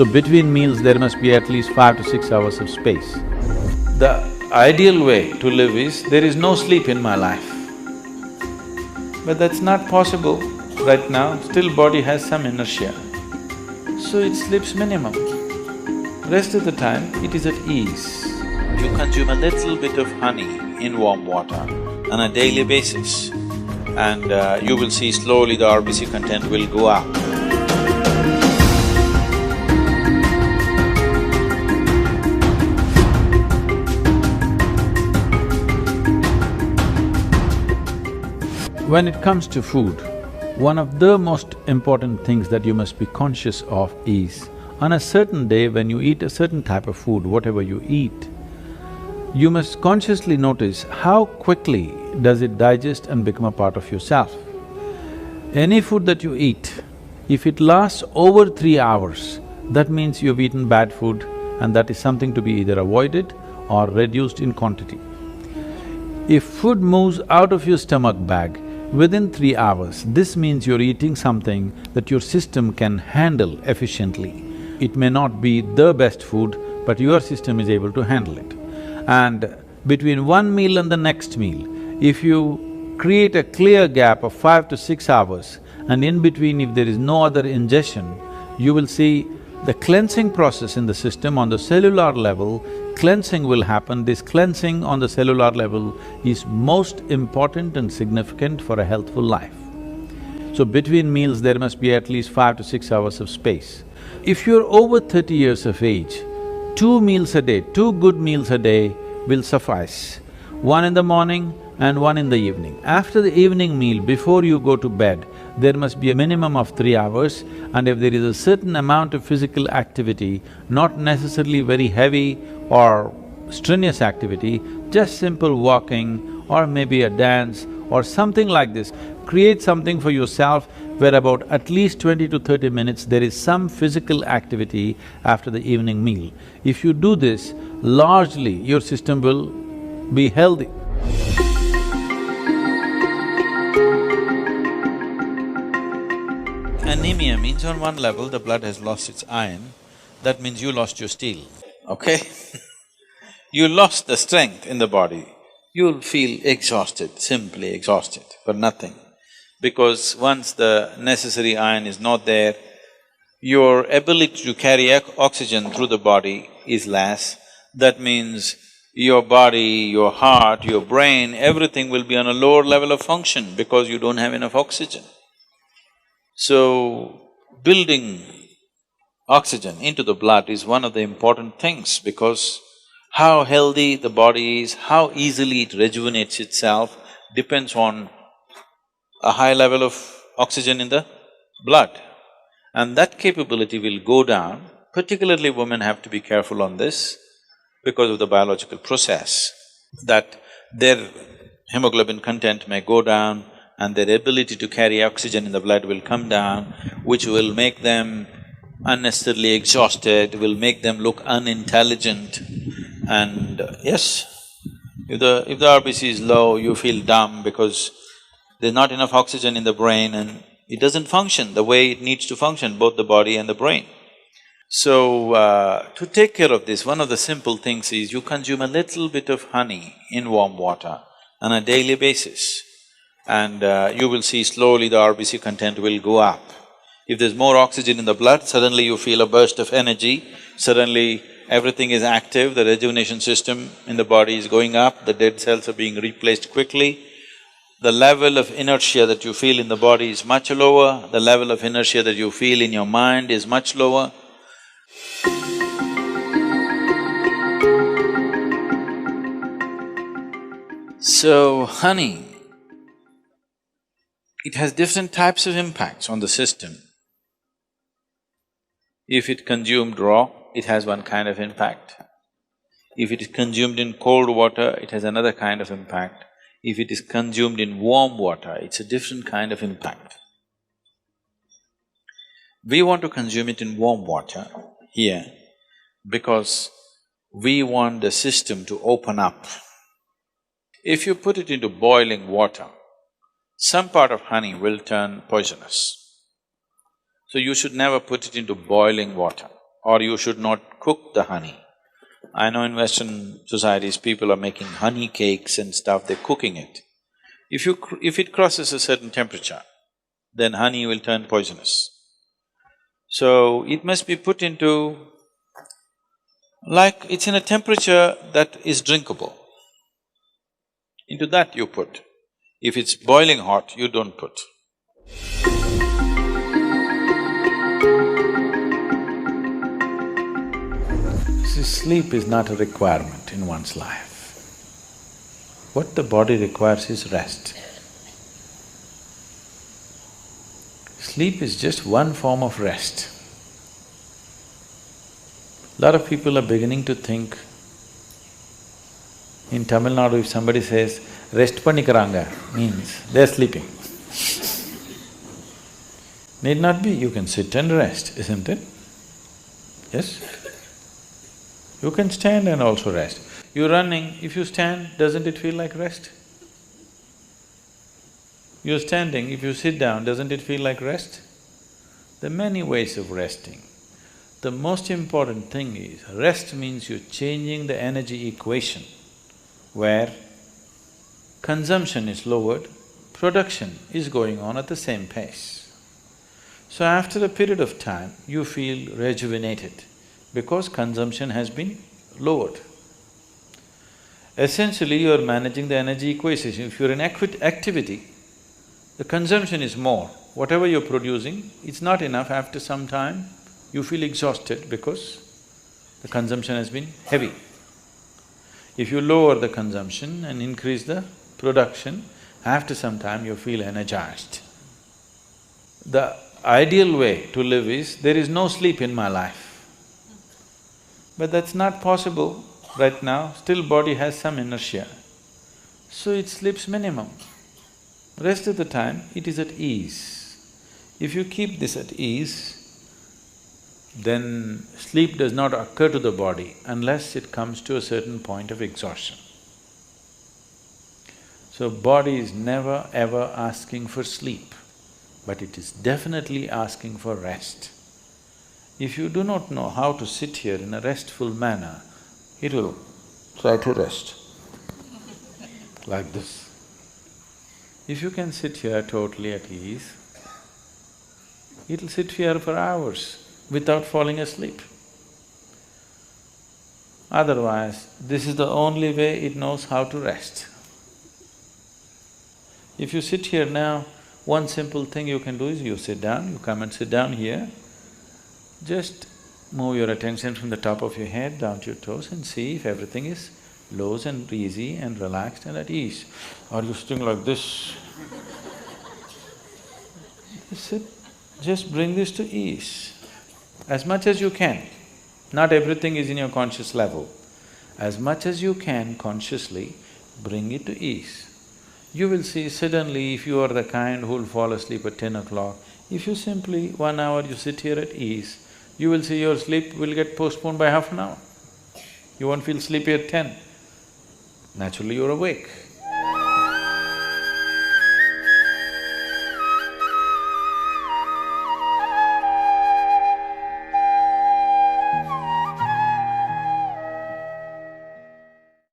So between meals there must be at least 5 to 6 hours of space. The ideal way to live is, there is no sleep in my life. But that's not possible right now, still body has some inertia. So it sleeps minimum. Rest of the time, it is at ease. You consume a little bit of honey in warm water on a daily basis, and you will see slowly the RBC content will go up. When it comes to food, one of the most important things that you must be conscious of is, on a certain day when you eat a certain type of food, whatever you eat, you must consciously notice how quickly does it digest and become a part of yourself. Any food that you eat, if it lasts over 3 hours, that means you've eaten bad food and that is something to be either avoided or reduced in quantity. If food moves out of your stomach bag within 3 hours, this means you're eating something that your system can handle efficiently. It may not be the best food, but your system is able to handle it. And between one meal and the next meal, if you create a clear gap of 5 to 6 hours, and in between if there is no other ingestion, you will see the cleansing process in the system on the cellular level, cleansing will happen. This cleansing on the cellular level is most important and significant for a healthful life. So between meals there must be at least 5 to 6 hours of space. If you're over 30 years of age, 2 meals a day, 2 good meals a day will suffice. One in the morning and one in the evening. After the evening meal, before you go to bed, there must be a minimum of 3 hours, and if there is a certain amount of physical activity, not necessarily very heavy or strenuous activity, just simple walking or maybe a dance or something like this, create something for yourself where about at least 20 to 30 minutes there is some physical activity after the evening meal. If you do this, largely your system will be healthy. Anemia means on one level the blood has lost its iron, that means you lost your steel, okay? You lost the strength in the body, you'll feel exhausted, simply exhausted for nothing. Because once the necessary iron is not there, your ability to carry oxygen through the body is less. That means your body, your heart, your brain, everything will be on a lower level of function because you don't have enough oxygen. So, building oxygen into the blood is one of the important things, because how healthy the body is, how easily it rejuvenates itself depends on a high level of oxygen in the blood. And that capability will go down, particularly women have to be careful on this because of the biological process, that their hemoglobin content may go down and their ability to carry oxygen in the blood will come down, which will make them unnecessarily exhausted, will make them look unintelligent. And yes, if the RBC is low, you feel dumb because there's not enough oxygen in the brain and it doesn't function the way it needs to function, both the body and the brain. So, to take care of this, one of the simple things is you consume a little bit of honey in warm water on a daily basis, and you will see slowly the RBC content will go up. If there's more oxygen in the blood, suddenly you feel a burst of energy, suddenly everything is active, the rejuvenation system in the body is going up, the dead cells are being replaced quickly. The level of inertia that you feel in the body is much lower, the level of inertia that you feel in your mind is much lower. So, honey, it has different types of impacts on the system. If it consumed raw, it has one kind of impact. If it is consumed in cold water, it has another kind of impact. If it is consumed in warm water, it's a different kind of impact. We want to consume it in warm water here because we want the system to open up. If you put it into boiling water, some part of honey will turn poisonous. So you should never put it into boiling water. or you should not cook the honey. I know in Western societies, people are making honey cakes and stuff, they're cooking it. If it crosses a certain temperature, then honey will turn poisonous. So, it must be put into… like it's in a temperature that is drinkable. Into that you put. If it's boiling hot, you don't put. See, sleep is not a requirement in one's life. What the body requires is rest. Sleep is just one form of rest. Lot of people are beginning to think, in Tamil Nadu if somebody says, rest pannikaranga, means they're sleeping. Need not be, you can sit and rest, isn't it? Yes? You can stand and also rest. You're running, if you stand, doesn't it feel like rest? You're standing, if you sit down, doesn't it feel like rest? There are many ways of resting. The most important thing is, rest means you're changing the energy equation, where consumption is lowered, production is going on at the same pace. So after a period of time, you feel rejuvenated because consumption has been lowered. Essentially, you are managing the energy equation. If you're in activity, the consumption is more. Whatever you're producing, it's not enough. After some time, you feel exhausted because the consumption has been heavy. If you lower the consumption and increase the production, after some time you feel energized. The ideal way to live is, there is no sleep in my life. But that's not possible right now, still body has some inertia. So it sleeps minimum. Rest of the time, it is at ease. If you keep this at ease, then sleep does not occur to the body unless it comes to a certain point of exhaustion. So body is never ever asking for sleep, but it is definitely asking for rest. If you do not know how to sit here in a restful manner, it will try to rest like this. If you can sit here totally at ease, it'll sit here for hours without falling asleep. Otherwise, this is the only way it knows how to rest. If you sit here now, one simple thing you can do is you sit down, you come and sit down here, just move your attention from the top of your head down to your toes and see if everything is loose and easy and relaxed and at ease. Are you sitting like this? Sit, just bring this to ease as much as you can. Not everything is in your conscious level. As much as you can consciously, bring it to ease. You will see suddenly, if you are the kind who'll fall asleep at 10 o'clock, if you simply 1 hour you sit here at ease, you will see your sleep will get postponed by half an hour. You won't feel sleepy at 10. Naturally you're awake.